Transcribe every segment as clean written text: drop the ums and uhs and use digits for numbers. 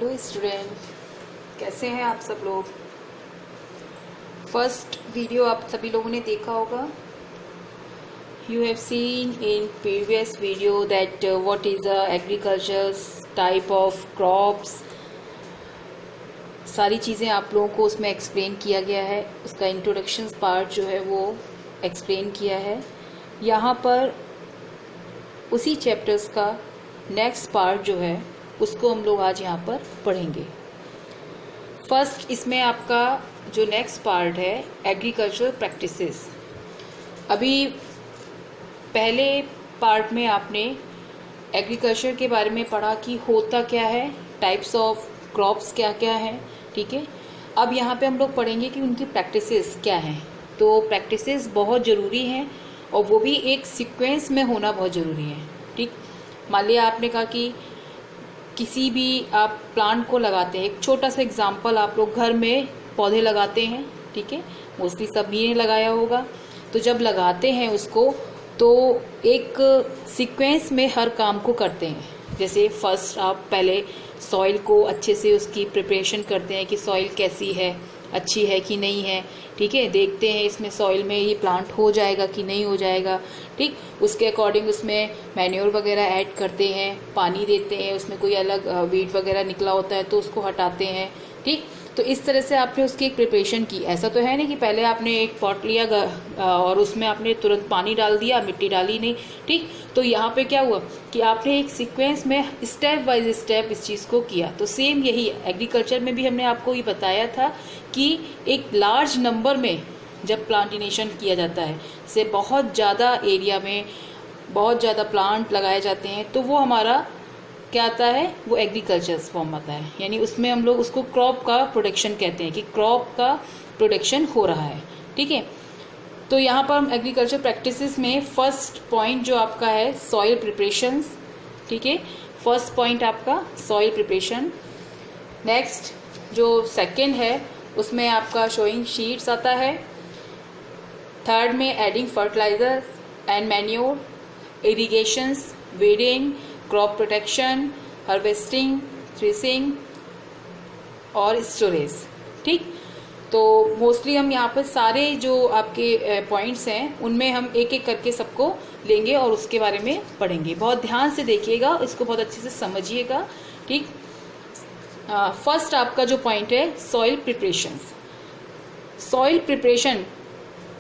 Hello student, कैसे हैं आप सब लोग। फर्स्ट वीडियो आप सभी लोगों ने देखा होगा। You have seen in previous video that what is a agriculture type of crops. सारी चीज़ें आप लोगों को उसमें एक्सप्लेन किया गया है। उसका इंट्रोडक्शन पार्ट जो है वो एक्सप्लेन किया है। यहाँ पर उसी चैप्टर्स का नेक्स्ट पार्ट जो है उसको हम लोग आज यहाँ पर पढ़ेंगे। फर्स्ट इसमें आपका जो नेक्स्ट पार्ट है एग्रीकल्चर प्रैक्टिसेस। अभी पहले पार्ट में आपने एग्रीकल्चर के बारे में पढ़ा कि होता क्या है, टाइप्स ऑफ क्रॉप्स क्या क्या हैं, ठीक है। अब यहाँ पे हम लोग पढ़ेंगे कि उनकी प्रैक्टिसेस क्या हैं। तो प्रैक्टिसेस बहुत ज़रूरी हैं और वो भी एक सीक्वेंस में होना बहुत ज़रूरी है, ठीक। मान लिया आपने कहा कि किसी भी आप प्लांट को लगाते हैं, एक छोटा सा एग्जांपल, आप लोग घर में पौधे लगाते हैं, ठीक है, मोस्टली सभी ने लगाया होगा। तो जब लगाते हैं उसको तो एक सीक्वेंस में हर काम को करते हैं। जैसे फर्स्ट आप पहले सॉइल को अच्छे से उसकी प्रिपरेशन करते हैं कि सॉइल कैसी है, अच्छी है कि नहीं है, ठीक है। देखते हैं इसमें सॉइल में ये प्लांट हो जाएगा कि नहीं हो जाएगा, ठीक। उसके अकॉर्डिंग उसमें मैन्योर वगैरह ऐड करते हैं, पानी देते हैं, उसमें कोई अलग वीड वगैरह निकला होता है तो उसको हटाते हैं, ठीक। तो इस तरह से आपने उसकी एक प्रिपरेशन की। ऐसा तो है नहीं कि पहले आपने एक पॉट लिया और उसमें आपने तुरंत पानी डाल दिया, मिट्टी डाली नहीं, ठीक। तो यहाँ पे क्या हुआ कि आपने एक सीक्वेंस में स्टेप बाय स्टेप इस चीज़ को किया। तो सेम यही एग्रीकल्चर में भी हमने आपको ये बताया था कि एक लार्ज नंबर में जब प्लांटेशन किया जाता है, से बहुत ज़्यादा एरिया में बहुत ज़्यादा प्लांट लगाए जाते हैं, तो वो हमारा क्या आता है, वो एग्रीकल्चर फॉर्म आता है। यानी उसमें हम लोग उसको क्रॉप का प्रोडक्शन कहते हैं कि क्रॉप का प्रोडक्शन हो रहा है, ठीक है। तो यहाँ पर हम एग्रीकल्चर प्रैक्टिसेस में फर्स्ट पॉइंट जो आपका है सॉइल प्रिपरेशंस, ठीक है। फर्स्ट पॉइंट आपका सॉइल प्रिपरेशन। नेक्स्ट जो सेकंड है उसमें आपका शोइंग शीट्स आता है। थर्ड में adding fertiliser and manure, irrigations, weeding, crop protection, harvesting, threshing और स्टोरेज, ठीक। तो मोस्टली हम यहाँ पर सारे जो आपके पॉइंट्स हैं उनमें हम एक एक करके सबको लेंगे और उसके बारे में पढ़ेंगे। बहुत ध्यान से देखिएगा, इसको बहुत अच्छे से समझिएगा, ठीक। फर्स्ट आपका जो पॉइंट है सॉइल प्रिपरेशंस। सॉइल प्रिपरेशन,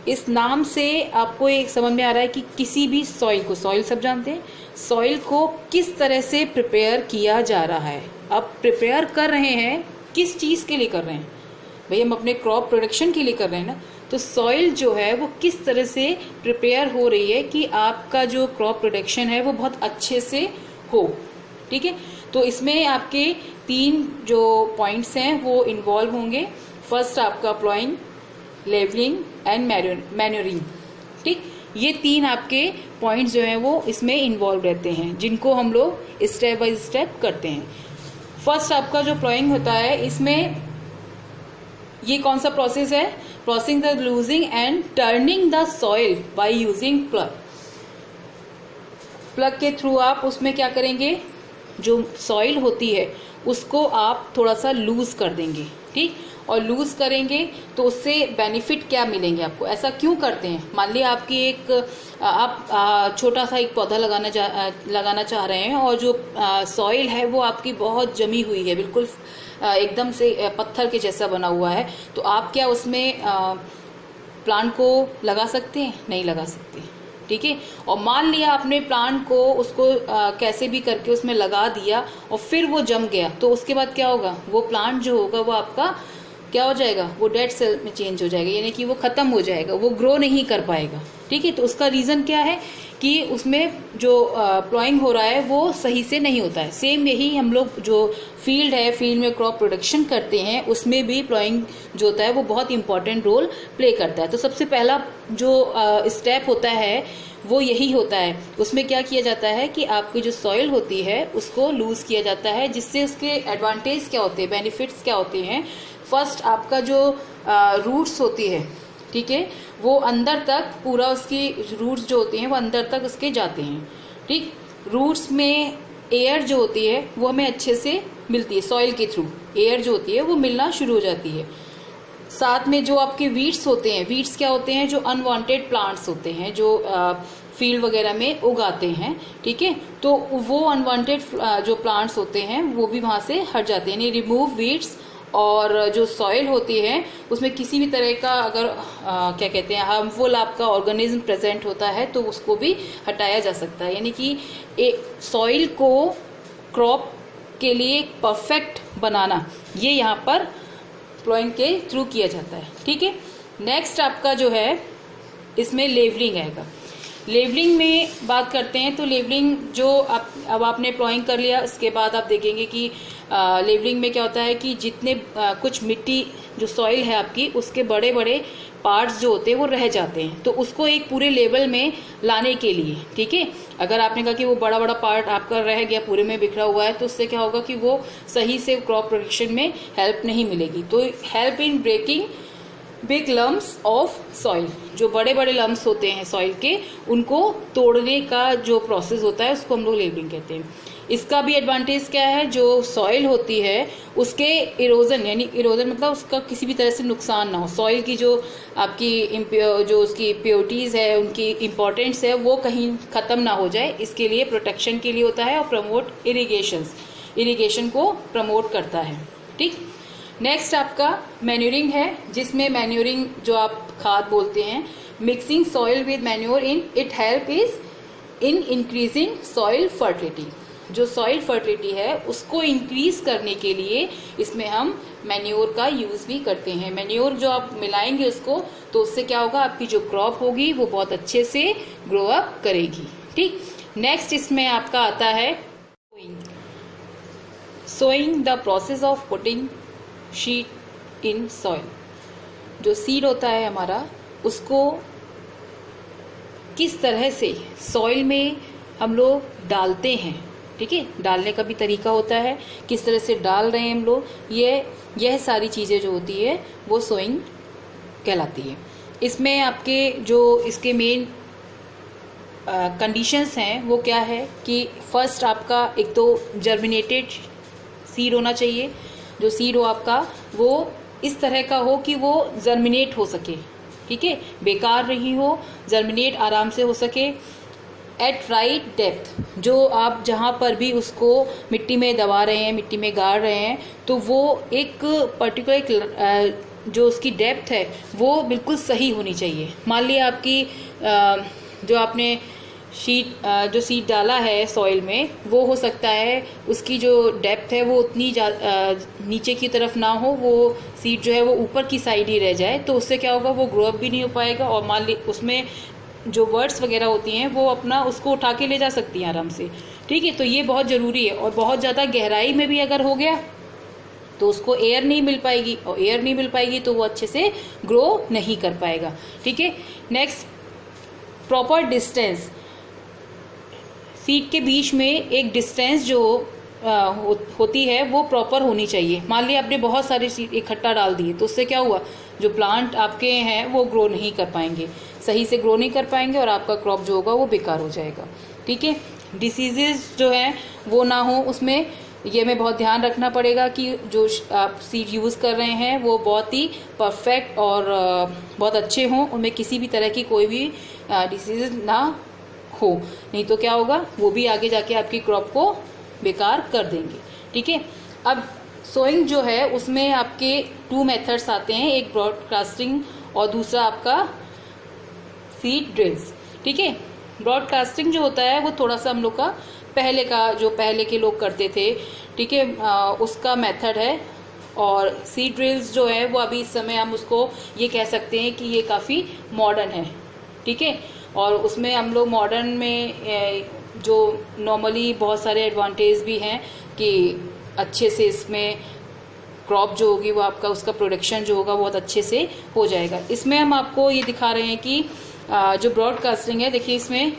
इस नाम से आपको एक समझ में आ रहा है कि किसी भी सॉइल को, सॉइल सब जानते हैं, सॉइल को किस तरह से प्रिपेयर किया जा रहा है। अब प्रिपेयर कर रहे हैं, किस चीज़ के लिए कर रहे हैं भाई, हम अपने क्रॉप प्रोडक्शन के लिए कर रहे हैं ना। तो सॉइल जो है वो किस तरह से प्रिपेयर हो रही है कि आपका जो क्रॉप प्रोडक्शन है वो बहुत अच्छे से हो, ठीक है। तो इसमें आपके 3 जो पॉइंट्स हैं वो इन्वॉल्व होंगे। फर्स्ट आपका प्लॉइंग, लेवलिंग एंड मैन्योरिंग, ठीक। ये 3 आपके पॉइंट्स जो हैं वो इसमें इन्वॉल्व रहते हैं, जिनको हम लोग स्टेप बाय स्टेप करते हैं। फर्स्ट आपका जो प्लॉइंग होता है, इसमें ये कौन सा प्रोसेस है, processing the losing and turning the soil by using plug. Plug के थ्रू आप उसमें क्या करेंगे, जो सॉइल होती है उसको आप थोड़ा सा लूज कर देंगे, ठीक। और लूज करेंगे तो उससे बेनिफिट क्या मिलेंगे आपको। ऐसा क्यों करते हैं, मान लिया आपकी एक आप छोटा सा एक पौधा लगाना चाह रहे हैं और जो सॉइल है वो आपकी बहुत जमी हुई है, बिल्कुल एकदम से पत्थर के जैसा बना हुआ है। तो आप क्या उसमें प्लांट को लगा सकते हैं, नहीं लगा सकते, ठीक है। और मान लिया आपने प्लांट को उसको कैसे भी करके उसमें लगा दिया और फिर वो जम गया, तो उसके बाद क्या होगा, वो प्लांट जो होगा वो आपका क्या हो जाएगा, वो डेड सेल में चेंज हो जाएगा, यानी कि वो ख़त्म हो जाएगा, वो ग्रो नहीं कर पाएगा, ठीक है। तो उसका रीज़न क्या है कि उसमें जो प्लॉइंग हो रहा है वो सही से नहीं होता है। सेम यही हम लोग जो फील्ड है, फील्ड में क्रॉप प्रोडक्शन करते हैं, उसमें भी प्लॉइंग जो होता है वो बहुत इंपॉर्टेंट रोल प्ले करता है। तो सबसे पहला जो स्टेप होता है वो यही होता है। उसमें क्या किया जाता है कि आपकी जो सॉइल होती है उसको लूज किया जाता है, जिससे उसके एडवांटेज क्या होते हैं, बेनिफिट्स क्या होते हैं। फर्स्ट आपका जो रूट्स होती है, ठीक है, वो अंदर तक पूरा उसकी रूट्स जो होती हैं वो अंदर तक उसके जाते हैं, ठीक। रूट्स में एयर जो होती है वो हमें अच्छे से मिलती है सॉइल के थ्रू, एयर जो होती है वो मिलना शुरू हो जाती है। साथ में जो आपके वीड्स होते हैं, वीड्स क्या होते हैं, जो अनवांटेड प्लांट्स होते हैं जो फील्ड वगैरह में उगाते हैं, ठीक है, तो वो अनवांटेड जो प्लांट्स होते हैं वो भी वहाँ से हट जाते हैं, यानी रिमूव वीड्स। और जो सॉइल होती है उसमें किसी भी तरह का अगर क्या कहते हैं हार्मफुल आपका ऑर्गेनिज्म प्रेजेंट होता है तो उसको भी हटाया जा सकता है। यानी कि एक सॉइल को क्रॉप के लिए परफेक्ट बनाना ये यहाँ पर प्लॉइंग के थ्रू किया जाता है, ठीक है। नेक्स्ट आपका जो है इसमें लेवलिंग आएगा। लेवलिंग में बात करते हैं तो लेवलिंग जो अब आपने प्लॉइंग कर लिया, उसके बाद आप देखेंगे कि लेवलिंग में क्या होता है कि जितने कुछ मिट्टी जो सॉइल है आपकी उसके बड़े बड़े पार्ट्स जो होते हैं वो रह जाते हैं, तो उसको एक पूरे लेवल में लाने के लिए, ठीक है, अगर आपने कहा कि वो बड़ा बड़ा पार्ट आपका रह गया पूरे में बिखरा हुआ है तो उससे क्या होगा कि वो सही से क्रॉप प्रोडक्शन में हेल्प नहीं मिलेगी। तो help in breaking big lumps of soil, जो बड़े बड़े लम्प्स होते हैं सॉइल के उनको तोड़ने का जो प्रोसेस होता है उसको हम लोग लेवलिंग कहते हैं। इसका भी एडवांटेज क्या है, जो सॉइल होती है उसके इरोजन, यानी इरोजन मतलब उसका किसी भी तरह से नुकसान ना हो, सॉइल की जो आपकी जो उसकी प्योरिटीज़ है उनकी इम्पोर्टेंस है वो कहीं ख़त्म ना हो जाए, इसके लिए प्रोटेक्शन के लिए होता है और प्रमोट इरिगेशन को प्रमोट करता है, ठीक। नेक्स्ट आपका मैन्योरिंग है, जिसमें मैन्योरिंग जो आप खाद बोलते हैं, mixing soil with manure in it help is in increasing soil fertility. जो सॉइल फर्टिलिटी है उसको इंक्रीज करने के लिए इसमें हम मैन्योर का यूज भी करते हैं। मैन्योर जो आप मिलाएंगे उसको तो उससे क्या होगा, आपकी जो क्रॉप होगी वो बहुत अच्छे से ग्रो अप करेगी, ठीक। नेक्स्ट इसमें आपका आता है sowing, the process of putting seed in soil. जो सीड होता है हमारा उसको किस तरह से सॉइल में हम लोग डालते हैं, ठीक है, डालने का भी तरीका होता है, किस तरह से डाल रहे हैं हम लोग, यह सारी चीज़ें जो होती है वो सोइंग कहलाती है। इसमें आपके जो इसके मेन कंडीशंस हैं वो क्या है कि फर्स्ट आपका एक तो जर्मिनेटेड सीड होना चाहिए, जो सीड हो आपका वो इस तरह का हो कि वो जर्मिनेट हो सके, ठीक है, बेकार नहीं हो, जर्मिनेट आराम से हो सके। एट राइट डेप्थ, जो आप जहाँ पर भी उसको मिट्टी में दबा रहे हैं, मिट्टी में गाड़ रहे हैं, तो वो एक पर्टिकुलर जो उसकी डेप्थ है वो बिल्कुल सही होनी चाहिए। मान लिया आपकी जो आपने जो सीड डाला है सॉइल में वो हो सकता है उसकी जो डेप्थ है वो उतनी नीचे की तरफ ना हो, वो सीड जो है वो ऊपर की साइड ही रह जाए, तो उससे क्या होगा, वो ग्रो अप भी नहीं हो पाएगा और मान ली उसमें जो वर्ड्स वगैरह होती हैं वो अपना उसको उठा के ले जा सकती हैं आराम से, ठीक है। तो ये बहुत ज़रूरी है। और बहुत ज़्यादा गहराई में भी अगर हो गया तो उसको एयर नहीं मिल पाएगी, और एयर नहीं मिल पाएगी तो वो अच्छे से ग्रो नहीं कर पाएगा, ठीक है। नेक्स्ट, प्रॉपर डिस्टेंस, सीड के बीच में एक डिस्टेंस जो होती है वो प्रॉपर होनी चाहिए। मान लिया आपने बहुत सारे सीड इकट्ठा डाल दिए तो उससे क्या हुआ, जो प्लांट आपके हैं वो ग्रो नहीं कर पाएंगे, सही से ग्रो नहीं कर पाएंगे और आपका क्रॉप जो होगा वो बेकार हो जाएगा, ठीक है। डिसीजेस जो हैं वो ना हो उसमें, ये में बहुत ध्यान रखना पड़ेगा कि जो आप सीड यूज़ कर रहे हैं वो बहुत ही परफेक्ट और बहुत अच्छे हों, उनमें किसी भी तरह की कोई भी डिसीज ना हो, नहीं तो क्या होगा, वो भी आगे जाके आपकी क्रॉप को बेकार कर देंगे, ठीक है। अब सोइंग जो है उसमें आपके 2 मेथड्स आते हैं, एक ब्रॉडकास्टिंग और दूसरा आपका सीड ड्रिल्स, ठीक है। ब्रॉडकास्टिंग जो होता है वो थोड़ा सा हम लोग का पहले के लोग करते थे, ठीक है, उसका मेथड है। और सीड ड्रिल्स जो है वो अभी इस समय हम उसको ये कह सकते हैं कि ये काफ़ी मॉडर्न है, ठीक है। और उसमें हम लोग मॉडर्न में जो नॉर्मली बहुत सारे एडवांटेज भी हैं कि अच्छे से इसमें क्रॉप जो होगी वो आपका उसका प्रोडक्शन जो होगा बहुत अच्छे से हो जाएगा। इसमें हम आपको ये दिखा रहे हैं कि जो ब्रॉडकास्टिंग है, देखिए इसमें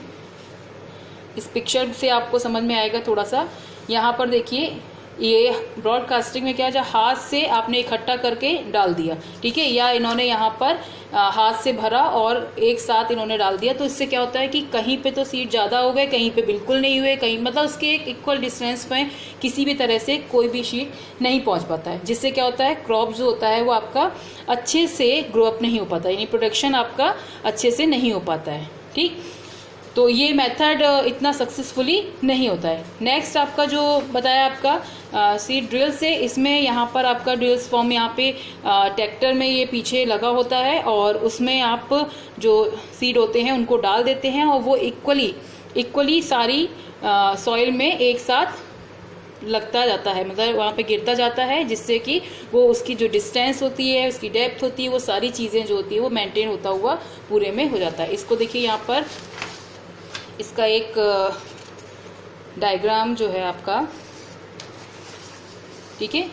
इस पिक्चर से आपको समझ में आएगा थोड़ा सा। यहाँ पर देखिए ये ब्रॉडकास्टिंग में क्या है, हाथ से आपने इकट्ठा करके डाल दिया, ठीक है, या इन्होंने यहाँ पर हाथ से भरा और एक साथ इन्होंने डाल दिया, तो इससे क्या होता है कि कहीं पे तो सीड ज़्यादा हो गए, कहीं पे बिल्कुल नहीं हुए, कहीं मतलब उसके एक इक्वल डिस्टेंस में किसी भी तरह से कोई भी सीड नहीं पहुँच पाता है, जिससे क्या होता है क्रॉप जो होता है वो आपका अच्छे से ग्रो अप नहीं हो पाता, यानी प्रोडक्शन आपका अच्छे से नहीं हो पाता है। ठीक, तो ये मेथड इतना सक्सेसफुली नहीं होता है। नेक्स्ट आपका जो बताया आपका सीड ड्रिल से, इसमें यहाँ पर आपका ड्रिल्स फॉर्म यहाँ पे ट्रैक्टर में ये पीछे लगा होता है और उसमें आप जो सीड होते हैं उनको डाल देते हैं और वो इक्वली सारी सॉइल में एक साथ लगता जाता है, मतलब वहाँ पे गिरता जाता है, जिससे कि वो उसकी जो डिस्टेंस होती है, उसकी डेप्थ होती है, वो सारी चीज़ें जो होती है वो मेंटेन होता हुआ पूरे में हो जाता है। इसको देखिए यहाँ पर इसका एक डायग्राम जो है आपका, ठीक है,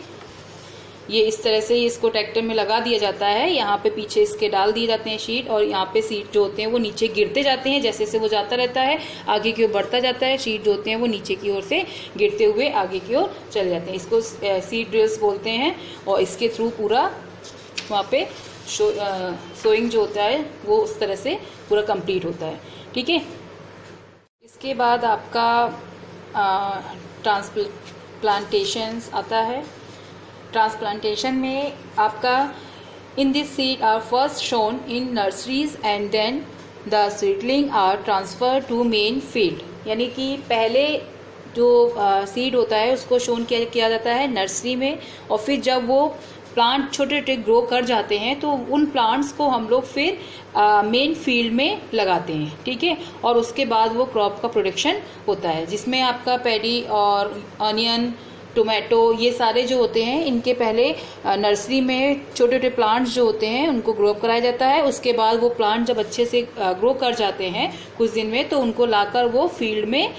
ये इस तरह से इसको ट्रैक्टर में लगा दिया जाता है, यहाँ पे पीछे इसके डाल दिए जाते हैं शीट और यहाँ पे सीट जो होते हैं वो नीचे गिरते जाते हैं, जैसे जैसे वो जाता रहता है आगे की ओर बढ़ता जाता है, शीट जो होते हैं वो नीचे की ओर से गिरते हुए आगे की ओर चले जाते हैं। इसको सीड ड्रिल्स बोलते हैं और इसके थ्रू पूरा वहाँ पे सोइंग जो होता है वो उस तरह से पूरा कंप्लीट होता है। ठीक है, इसके बाद आपका ट्रांसप्लांटेशंस आता है। ट्रांसप्लांटेशन में आपका in this seed are first sown in nurseries and then the seedling are transfer to main field, यानी कि पहले जो सीड होता है उसको शोन किया जाता है नर्सरी में और फिर जब वो प्लांट छोटे छोटे ग्रो कर जाते हैं तो उन प्लांट्स को हम लोग फिर मेन फील्ड में लगाते हैं। ठीक है, और उसके बाद वो क्रॉप का प्रोडक्शन होता है, जिसमें आपका पैडी और अनियन, टोमेटो, ये सारे जो होते हैं इनके पहले नर्सरी में छोटे छोटे प्लांट्स जो होते हैं उनको ग्रो अप कराया जाता है। उसके बाद वो प्लांट जब अच्छे से ग्रो कर जाते हैं कुछ दिन में, तो उनको लाकर वो फील्ड में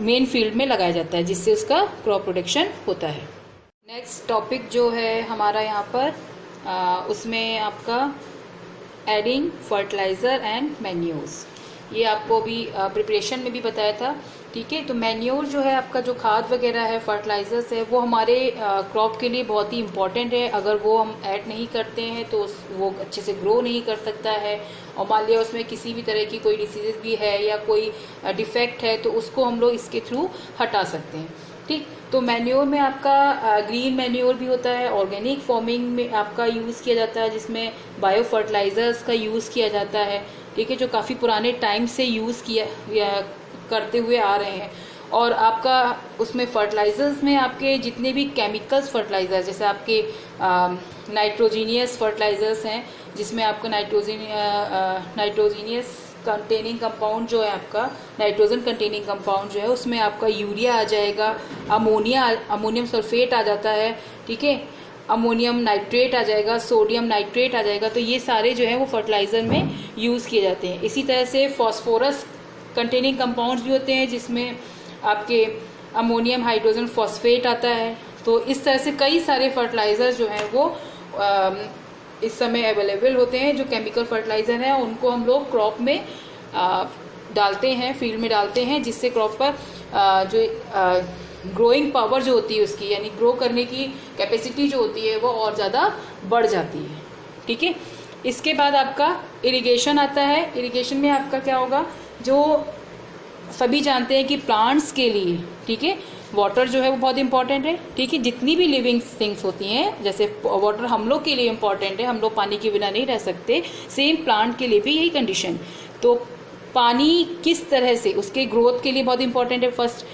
मेन फील्ड में लगाया जाता है, जिससे उसका क्रॉप प्रोडक्शन होता है। नेक्स्ट टॉपिक जो है हमारा यहाँ पर उसमें आपका एडिंग फर्टिलाइज़र एंड मैन्योर्स, ये आपको भी प्रिपरेशन में भी बताया था। ठीक है, तो मैन्योर जो है आपका जो खाद वगैरह है, फर्टिलाइजर्स है, वो हमारे क्रॉप के लिए बहुत ही इम्पॉर्टेंट है। अगर वो हम ऐड नहीं करते हैं तो वो अच्छे से ग्रो नहीं कर सकता है, और मान लिया उसमें किसी भी तरह की कोई डिसीज़ भी है या कोई डिफेक्ट है तो उसको हम लोग इसके थ्रू हटा सकते हैं। ठीक, तो मैन्योर में आपका ग्रीन मैन्योर भी होता है, ऑर्गेनिक फार्मिंग में आपका यूज़ किया जाता है, जिसमें बायो फर्टिलाइजर्स का यूज़ किया जाता है। ठीक है, जो काफ़ी पुराने टाइम से यूज़ करते हुए आ रहे हैं। और आपका उसमें फर्टिलाइजर्स में आपके जितने भी केमिकल्स फर्टिलाइजर्स, जैसे आपके नाइट्रोजीनियस फर्टिलाइजर्स हैं, जिसमें आपका नाइट्रोजीनियस कंटेनिंग कंपाउंड जो है, आपका नाइट्रोजन कंटेनिंग कंपाउंड जो है, उसमें आपका यूरिया आ जाएगा, अमोनियम सल्फेट आ जाता है। ठीक है, अमोनियम नाइट्रेट आ जाएगा, सोडियम नाइट्रेट आ जाएगा, तो ये सारे जो है वो फर्टिलाइज़र में यूज़ किए जाते हैं। इसी तरह से फॉस्फोरस कंटेनिंग कंपाउंड्स भी होते हैं, जिसमें आपके अमोनियम हाइड्रोजन फॉस्फेट आता है। तो इस तरह से कई सारे फर्टिलाइज़र जो हैं वो इस समय अवेलेबल होते हैं, जो केमिकल फर्टिलाइज़र हैं उनको हम लोग क्रॉप में डालते हैं, फील्ड में डालते हैं, जिससे क्रॉप पर जो ग्रोइंग पावर जो होती है उसकी, यानी ग्रो करने की कैपेसिटी जो होती है वो और ज़्यादा बढ़ जाती है। ठीक है, इसके बाद आपका इरिगेशन आता है। इरिगेशन में आपका क्या होगा, जो सभी जानते हैं कि प्लांट्स के लिए, ठीक है, वाटर जो है वो बहुत इंपॉर्टेंट है। ठीक है, जितनी भी लिविंग थिंग्स होती हैं, जैसे वाटर हम लोग के लिए इंपॉर्टेंट है, हम लोग पानी के बिना नहीं रह सकते, सेम प्लांट के लिए भी यही कंडीशन। तो पानी किस तरह से उसके ग्रोथ के लिए बहुत इंपॉर्टेंट है। फर्स्ट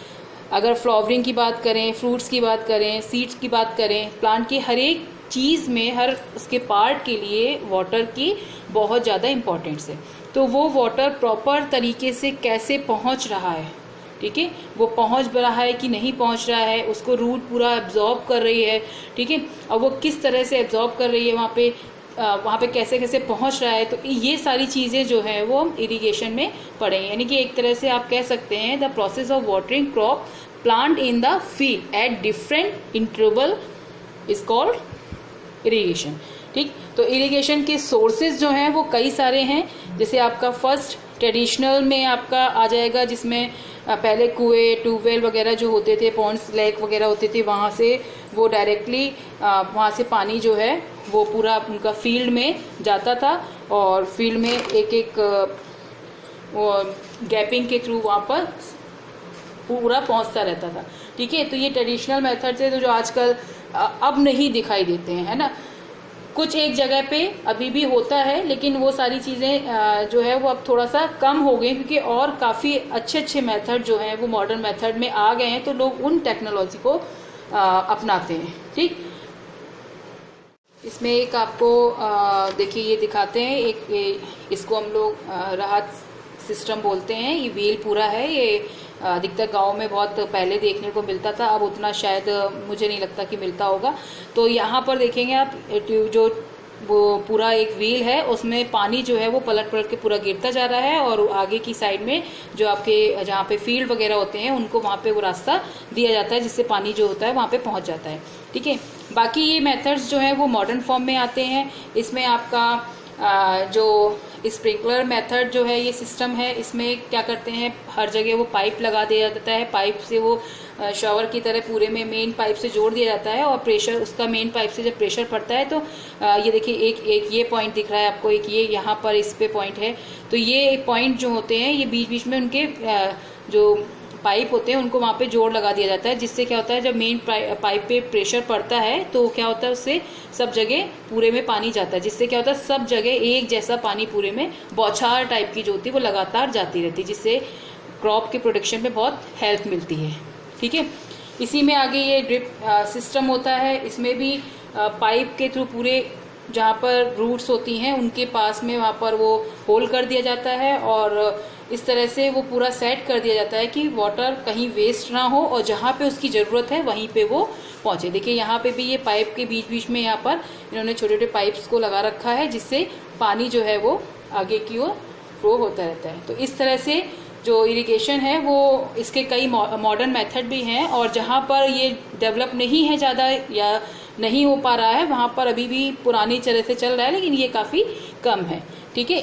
अगर फ्लावरिंग की बात करें, फ्रूट्स की बात करें, सीड्स की बात करें, प्लांट की हर एक चीज़ में, हर उसके पार्ट के लिए वाटर की बहुत ज़्यादा इम्पोर्टेंस है। तो वो वाटर प्रॉपर तरीके से कैसे पहुंच रहा है, ठीक है, वो पहुंच रहा है कि नहीं पहुंच रहा है, उसको रूट पूरा एब्जॉर्ब कर रही है, ठीक है, और वो किस तरह से एब्जॉर्ब कर रही है, वहाँ पे कैसे कैसे पहुंच रहा है। तो ये सारी चीज़ें जो है वो हम इरिगेशन में पढ़ेंगे। यानी कि एक तरह से आप कह सकते हैं the process of watering crop plant in the field at different interval is called irrigation. ठीक, तो इरिगेशन के सोर्सेज जो हैं वो कई सारे हैं। जैसे आपका फर्स्ट ट्रेडिशनल में आपका आ जाएगा, जिसमें पहले कुएं, ट्यूबवेल वगैरह जो होते थे, पॉन्ड्स, लेक वगैरह होते थे, वहाँ से वो डायरेक्टली वहाँ से पानी जो है वो पूरा उनका फील्ड में जाता था और फील्ड में एक एक वो गैपिंग के थ्रू वहाँ पर पूरा पहुँचता रहता था। ठीक है, तो ये ट्रेडिशनल मेथड थे, तो जो आजकल अब नहीं दिखाई देते हैं, है ना। कुछ एक जगह पे अभी भी होता है, लेकिन वो सारी चीज़ें जो है वो अब थोड़ा सा कम हो गई, क्योंकि और काफ़ी अच्छे अच्छे मेथड जो हैं वो मॉडर्न मेथड में आ गए हैं, तो लोग उन टेक्नोलॉजी को अपनाते हैं। ठीक, इसमें एक आपको देखिए ये दिखाते हैं, इसको हम लोग राहत सिस्टम बोलते हैं। ये व्हील पूरा है, ये अधिकतर गांव में बहुत पहले देखने को मिलता था, अब उतना शायद मुझे नहीं लगता कि मिलता होगा। तो यहाँ पर देखेंगे आप, जो वो पूरा एक व्हील है, उसमें पानी जो है वो पलट पलट के पूरा गिरता जा रहा है, और आगे की साइड में जो आपके जहाँ पे फील्ड वगैरह होते हैं उनको वहाँ पे वो रास्ता दिया जाता है, जिससे पानी जो होता है वहाँ पे पहुँच जाता है। ठीक है, बाकी ये मेथड्स जो है वो मॉडर्न फॉर्म में आते हैं। इसमें आपका जो स्प्रिंकलर मेथड जो है, ये सिस्टम है, इसमें क्या करते हैं, हर जगह वो पाइप लगा दिया जाता है, पाइप से वो शॉवर की तरह पूरे में मेन पाइप से जोड़ दिया जाता है, और प्रेशर उसका मेन पाइप से जब प्रेशर पड़ता है तो ये देखिए एक ये पॉइंट दिख रहा है आपको, एक ये यहाँ पर इस पे पॉइंट है, तो ये पॉइंट जो होते हैं ये बीच बीच में उनके जो पाइप होते हैं उनको वहाँ पे जोड़ लगा दिया जाता है, जिससे क्या होता है, जब मेन पाइप पे प्रेशर पड़ता है तो क्या होता है, उससे सब जगह पूरे में पानी जाता है, जिससे क्या होता है, सब जगह एक जैसा पानी पूरे में बौछार टाइप की जो होती है वो लगातार जाती रहती है, जिससे क्रॉप के प्रोडक्शन में बहुत हेल्प मिलती है। ठीक है, इसी में आगे ये ड्रिप सिस्टम होता है, इसमें भी पाइप के थ्रू पूरे जहाँ पर रूट्स होती हैं उनके पास में वहाँ पर वो होल कर दिया जाता है, और इस तरह से वो पूरा सेट कर दिया जाता है कि वाटर कहीं वेस्ट ना हो, और जहाँ पे उसकी ज़रूरत है वहीं पे वो पहुँचे। देखिए यहाँ पे भी ये पाइप के बीच बीच में यहाँ पर इन्होंने छोटे छोटे पाइप्स को लगा रखा है, जिससे पानी जो है वो आगे की ओर फ्लो होता रहता है। तो इस तरह से जो इरिगेशन है वो इसके कई मॉडर्न मेथड भी हैं, और जहाँ पर ये डेवलप नहीं है ज़्यादा या नहीं हो पा रहा है, वहाँ पर अभी भी पुरानी तरह से चल रहा है, लेकिन ये काफ़ी कम है। ठीक है,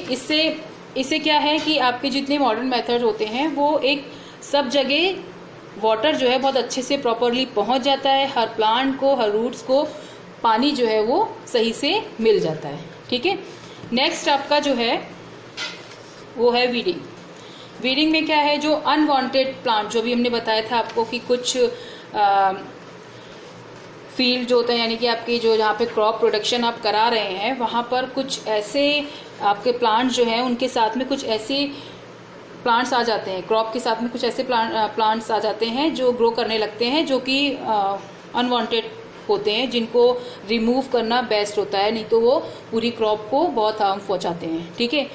इससे क्या है कि आपके जितने मॉडर्न मेथड होते हैं वो एक सब जगह वाटर जो है बहुत अच्छे से प्रॉपरली पहुंच जाता है, हर प्लांट को, हर रूट्स को पानी जो है वो सही से मिल जाता है। ठीक है, नेक्स्ट आपका जो है वो है वीडिंग। वीडिंग में क्या है, जो अनवांटेड प्लांट, जो भी हमने बताया था आपको कि कुछ फील्ड जो होता है, यानी कि आपकी जो जहाँ पे क्रॉप प्रोडक्शन आप करा रहे हैं वहाँ पर कुछ ऐसे आपके प्लांट्स जो हैं उनके साथ में कुछ ऐसे प्लांट्स आ जाते हैं, क्रॉप के साथ में कुछ ऐसे प्लांट्स आ जाते हैं जो ग्रो करने लगते हैं, जो कि अनवांटेड होते हैं, जिनको रिमूव करना बेस्ट होता है, नहीं तो वो पूरी क्रॉप को बहुत हार्म पहुँचाते हैं। ठीक है,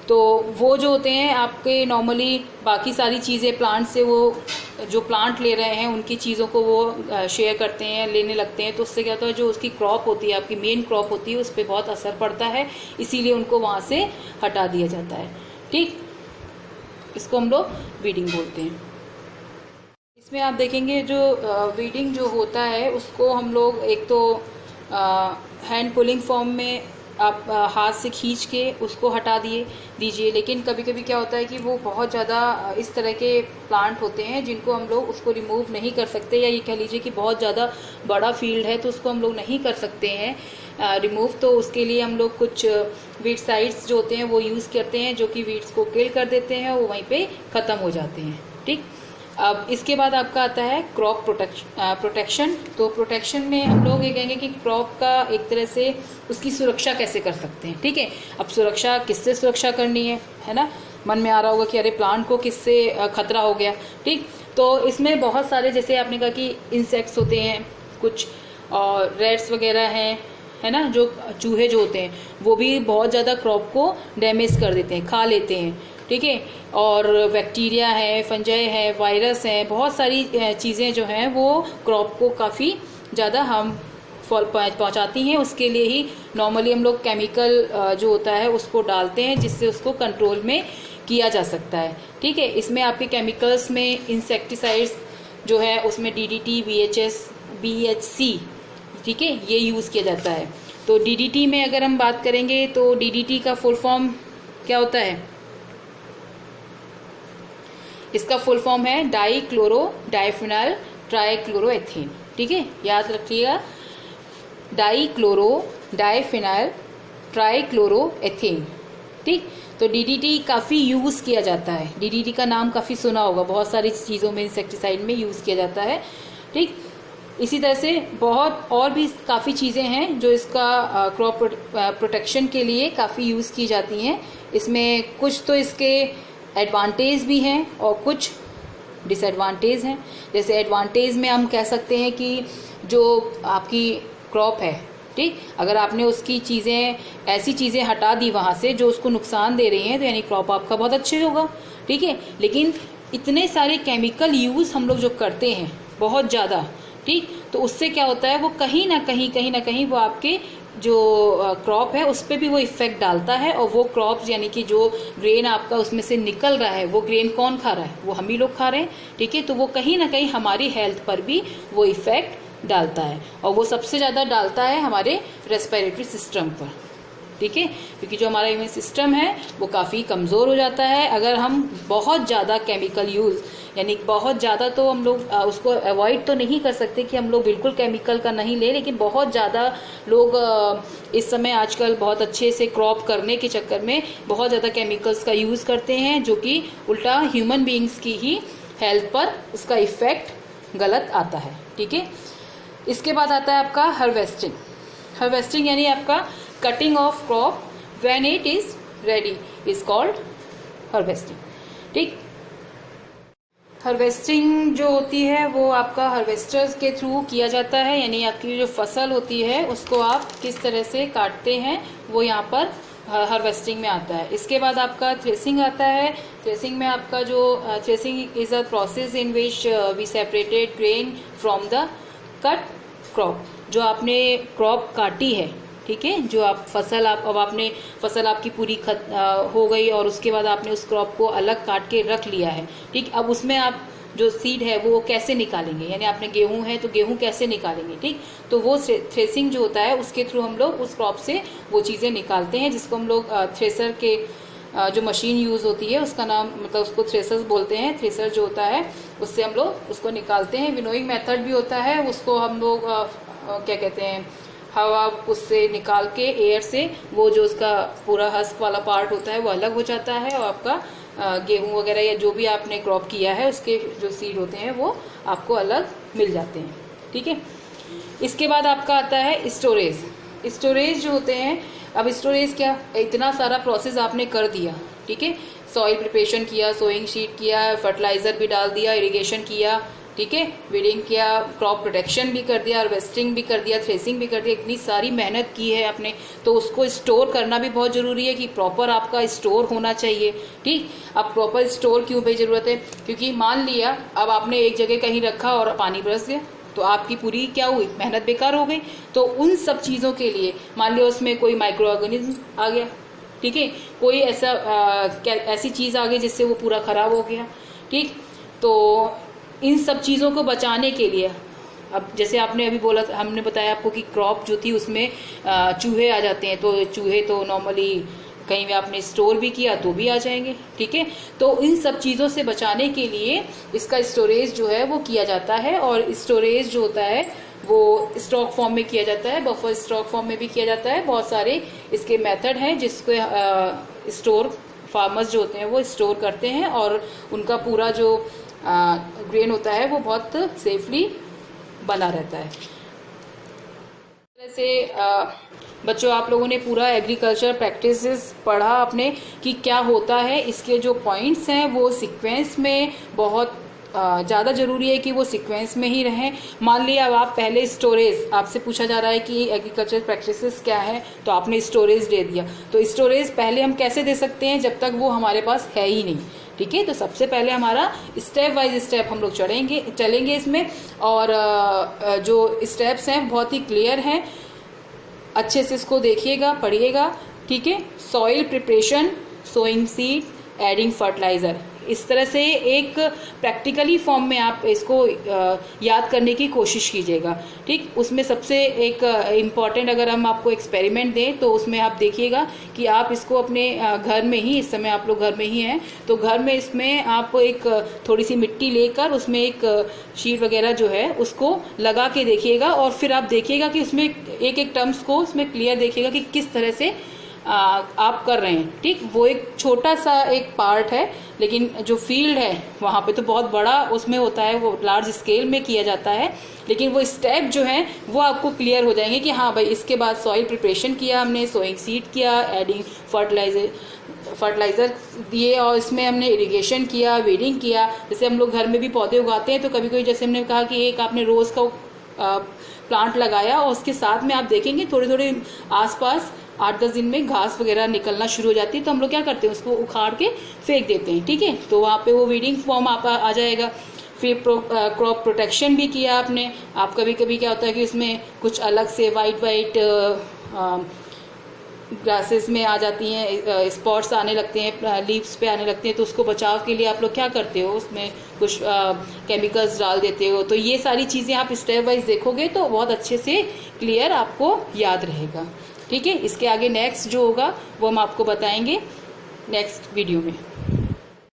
तो वो जो होते हैं आपके नॉर्मली बाकी सारी चीज़ें प्लांट से, वो जो प्लांट ले रहे हैं उनकी चीज़ों को वो शेयर करते हैं, लेने लगते हैं, तो उससे क्या होता है, जो उसकी क्रॉप होती है, आपकी मेन क्रॉप होती है, उस पर बहुत असर पड़ता है, इसीलिए उनको वहाँ से हटा दिया जाता है। ठीक, इसको हम लोग वीडिंग बोलते हैं। इसमें आप देखेंगे जो वीडिंग जो होता है उसको हम लोग एक तो हैंड पुलिंग फॉर्म में आप हाथ से खींच के उसको हटा दीजिए, लेकिन कभी कभी क्या होता है कि वो बहुत ज़्यादा इस तरह के प्लांट होते हैं जिनको हम लोग उसको रिमूव नहीं कर सकते, या ये कह लीजिए कि बहुत ज़्यादा बड़ा फील्ड है तो उसको हम लोग नहीं कर सकते हैं रिमूव, तो उसके लिए हम लोग कुछ वीडसाइड्स जो होते हैं वो यूज़ करते हैं, जो कि वीड्स को किल कर देते हैं, वो वहीं पर ख़त्म हो जाते हैं। ठीक, अब इसके बाद आपका आता है क्रॉप प्रोटेक्शन। तो प्रोटेक्शन में हम लोग ये कहेंगे कि क्रॉप का एक तरह से उसकी सुरक्षा कैसे कर सकते हैं। ठीक है, अब सुरक्षा किससे सुरक्षा करनी है ना, मन में आ रहा होगा कि अरे प्लांट को किससे खतरा हो गया। ठीक, तो इसमें बहुत सारे, जैसे आपने कहा कि इंसेक्ट्स होते हैं कुछ, और रेड्स वगैरह हैं, है ना, जो चूहे जो होते हैं वो भी बहुत ज़्यादा क्रॉप को डैमेज कर देते हैं, खा लेते हैं। ठीक है, और बैक्टीरिया है, फंजाई है, वायरस है, बहुत सारी चीज़ें जो हैं वो क्रॉप को काफ़ी ज़्यादा हार्म पहुंचाती हैं। उसके लिए ही नॉर्मली हम लोग केमिकल जो होता है उसको डालते हैं, जिससे उसको कंट्रोल में किया जा सकता है। ठीक है, इसमें आपके केमिकल्स में इंसेक्टिसाइड्स जो है उसमें DDT, VHS, BHC, ठीक है, ये यूज़ किया जाता है। तो DDT में अगर हम बात करेंगे तो DDT का फुल फॉर्म क्या होता है, इसका फुल फॉर्म है डाईक्लोरो डाइफिनाइल ट्राइक्लोरोएथेन। ठीक है, याद रखिएगा, डाईक्लोरो डाइफिनाइल ट्राइक्लोरोएथेन। ठीक, तो डीडीटी काफ़ी यूज़ किया जाता है। डीडीटी का नाम काफ़ी सुना होगा, बहुत सारी चीज़ों में इंसेक्टिसाइड में यूज़ किया जाता है। ठीक, इसी तरह से बहुत और भी काफ़ी चीज़ें हैं जो इसका क्रॉप प्रोटेक्शन के लिए काफ़ी यूज़ की जाती हैं। इसमें कुछ तो इसके एडवांटेज भी हैं और कुछ डिसएडवांटेज हैं। जैसे एडवांटेज में हम कह सकते हैं कि जो आपकी क्रॉप है, ठीक, अगर आपने उसकी चीज़ें, ऐसी चीज़ें हटा दी वहाँ से जो उसको नुकसान दे रही हैं, तो यानी क्रॉप आपका बहुत अच्छे होगा। ठीक है, लेकिन इतने सारे केमिकल यूज़ हम लोग जो करते हैं बहुत ज़्यादा, ठीक, तो उससे क्या होता है, वो कहीं ना कहीं वो आपके जो क्रॉप है उस पर भी वो इफ़ेक्ट डालता है। और वो क्रॉप्स यानी कि जो ग्रेन आपका उसमें से निकल रहा है, वो ग्रेन कौन खा रहा है, वो हम ही लोग खा रहे हैं। ठीक है, तो वो कहीं ना कहीं हमारी हेल्थ पर भी वो इफ़ेक्ट डालता है, और वो सबसे ज़्यादा डालता है हमारे रेस्पिरेटरी सिस्टम पर। ठीक है, क्योंकि जो हमारा इम्यून सिस्टम है वो काफ़ी कमज़ोर हो जाता है अगर हम बहुत ज़्यादा केमिकल यूज़, यानी बहुत ज़्यादा, तो हम लोग उसको अवॉइड तो नहीं कर सकते कि हम लोग बिल्कुल केमिकल का नहीं ले, लेकिन बहुत ज़्यादा लोग इस समय आजकल बहुत अच्छे से क्रॉप करने के चक्कर में बहुत ज़्यादा केमिकल्स का यूज़ करते हैं, जो कि उल्टा ह्यूमन बीइंग्स की ही हेल्थ पर उसका इफ़ेक्ट गलत आता है। ठीक है, इसके बाद आता है आपका हार्वेस्टिंग। हार्वेस्टिंग यानी आपका cutting of crop when it is ready is called harvesting. ठीक, हार्वेस्टिंग जो होती है वो आपका हार्वेस्टर्स के थ्रू किया जाता है, यानी आपकी जो फसल होती है उसको आप किस तरह से काटते हैं वो यहाँ पर हार्वेस्टिंग में आता है। इसके बाद आपका थ्रेसिंग आता है। थ्रेसिंग में आपका जो threshing is a process in which we separated grain from the cut crop. जो आपने क्रॉप काटी है, ठीक है, जो आप फसल अब आपने फसल आपकी पूरी हो गई और उसके बाद आपने उस क्रॉप को अलग काट के रख लिया है। ठीक, अब उसमें आप जो सीड है वो कैसे निकालेंगे, यानी आपने गेहूं है तो गेहूं कैसे निकालेंगे। ठीक, तो वो थ्रेसिंग जो होता है उसके थ्रू हम लोग उस क्रॉप से वो चीज़ें निकालते हैं, जिसको हम लोग थ्रेसर के जो मशीन यूज़ होती है उसका नाम, मतलब उसको थ्रेसर्स बोलते हैं। थ्रेसर जो होता है उससे हम लोग उसको निकालते हैं। विनोइंग मेथड भी होता है, उसको हम लोग क्या कहते हैं, हवा उससे निकाल के एयर से वो जो उसका पूरा हस्क वाला पार्ट होता है वो अलग हो जाता है, और आपका गेहूं वगैरह या जो भी आपने क्रॉप किया है उसके जो सीड होते हैं वो आपको अलग मिल जाते हैं। ठीक है, इसके बाद आपका आता है स्टोरेज। स्टोरेज जो होते हैं, अब स्टोरेज क्या, इतना सारा प्रोसेस आपने कर दिया, ठीक है, सॉइल प्रिपरेशन किया, सोइंग शीट किया, फर्टिलाइजर भी डाल दिया, इरिगेशन किया, ठीक है, वीडिंग किया, क्रॉप प्रोटेक्शन भी कर दिया, हार्वेस्टिंग भी कर दिया, थ्रेसिंग भी कर दिया, इतनी सारी मेहनत की है आपने, तो उसको स्टोर करना भी बहुत ज़रूरी है कि प्रॉपर आपका स्टोर होना चाहिए। ठीक, अब प्रॉपर स्टोर क्यों भाई ज़रूरत है, क्योंकि मान लिया अब आपने एक जगह कहीं रखा और पानी बरस गया तो आपकी पूरी क्या हुई, मेहनत बेकार हो गई। तो उन सब चीज़ों के लिए मान लिया उसमें कोई माइक्रो ऑर्गेनिज्म आ गया, ठीक है, कोई ऐसी चीज़ आ गई जिससे वो पूरा ख़राब हो गया। ठीक, तो इन सब चीज़ों को बचाने के लिए, अब जैसे आपने अभी बोला, हमने बताया आपको कि क्रॉप जो थी उसमें चूहे आ जाते हैं, तो चूहे तो नॉर्मली कहीं भी आपने स्टोर भी किया तो भी आ जाएंगे। ठीक है, तो इन सब चीज़ों से बचाने के लिए इसका स्टोरेज जो है वो किया जाता है, और स्टोरेज जो होता है वो स्टॉक फॉर्म में किया जाता है, बफर स्टॉक फॉर्म में भी किया जाता है। बहुत सारे इसके मेथड हैं जिसको स्टोर फार्मर्स जो होते हैं वो स्टोर करते हैं, और उनका पूरा जो ग्रेन होता है वो बहुत सेफली बना रहता है। जैसे बच्चों, आप लोगों ने पूरा एग्रीकल्चर प्रैक्टिसेस पढ़ा आपने कि क्या होता है, इसके जो पॉइंट्स हैं वो सीक्वेंस में बहुत ज़्यादा ज़रूरी है कि वो सीक्वेंस में ही रहें। मान लिया अब आप पहले स्टोरेज, आपसे पूछा जा रहा है कि एग्रीकल्चर प्रैक्टिसेस क्या है, तो आपने स्टोरेज दे दिया, तो स्टोरेज पहले हम कैसे दे सकते हैं जब तक वो हमारे पास है ही नहीं। ठीक है, तो सबसे पहले हमारा स्टेप बाय स्टेप हम लोग चलेंगे इसमें, और जो स्टेप्स हैं बहुत ही क्लियर हैं, अच्छे से इसको देखिएगा, पढ़िएगा। ठीक है, soil preparation, sowing seed, adding fertiliser, इस तरह से एक प्रैक्टिकली फॉर्म में आप इसको याद करने की कोशिश कीजिएगा। ठीक, उसमें सबसे एक इम्पॉर्टेंट अगर हम आपको एक्सपेरिमेंट दें तो उसमें आप देखिएगा कि आप इसको अपने घर में ही, इस समय आप लोग घर में ही हैं तो घर में इसमें आप एक थोड़ी सी मिट्टी लेकर उसमें एक शीट वगैरह जो है उसको लगा के देखिएगा और फिर आप देखिएगा कि उसमें एक एक टर्म्स को उसमें क्लियर देखिएगा कि किस तरह से आप कर रहे हैं। ठीक, वो एक छोटा सा एक पार्ट है लेकिन जो फील्ड है वहाँ पे तो बहुत बड़ा उसमें होता है, वो लार्ज स्केल में किया जाता है, लेकिन वो स्टेप जो है वो आपको क्लियर हो जाएंगे कि हाँ भाई इसके बाद सॉइल प्रिपरेशन किया हमने, सोइंग सीड किया, एडिंग फर्टिलाइज़र दिए और इसमें हमने इरिगेशन किया, वीडिंग किया। जैसे हम लोग घर में भी पौधे उगाते हैं तो कभी कभी जैसे हमने कहा कि एक आपने रोज़ का प्लांट लगाया और उसके साथ में आप देखेंगे थोड़े थोड़े आसपास 8-10 दिन में घास वगैरह निकलना शुरू हो जाती है तो हम लोग क्या करते हैं उसको उखाड़ के फेंक देते हैं। ठीक है, तो वहाँ पे वो वीडिंग फॉर्म आप आ जाएगा। फिर क्रॉप प्रोटेक्शन भी किया आपने। आप कभी कभी क्या होता है कि उसमें कुछ अलग से वाइट ग्रासेस में आ जाती हैं, स्पॉट्स आने लगते हैं, लीव्स पे आने लगते हैं, तो उसको बचाव के लिए आप लोग क्या करते हो उसमें कुछ केमिकल्स डाल देते हो। तो ये सारी चीज़ें आप स्टेप वाइज देखोगे तो बहुत अच्छे से क्लियर आपको याद रहेगा। ठीक है, इसके आगे नेक्स्ट जो होगा वो हम आपको बताएंगे नेक्स्ट वीडियो में।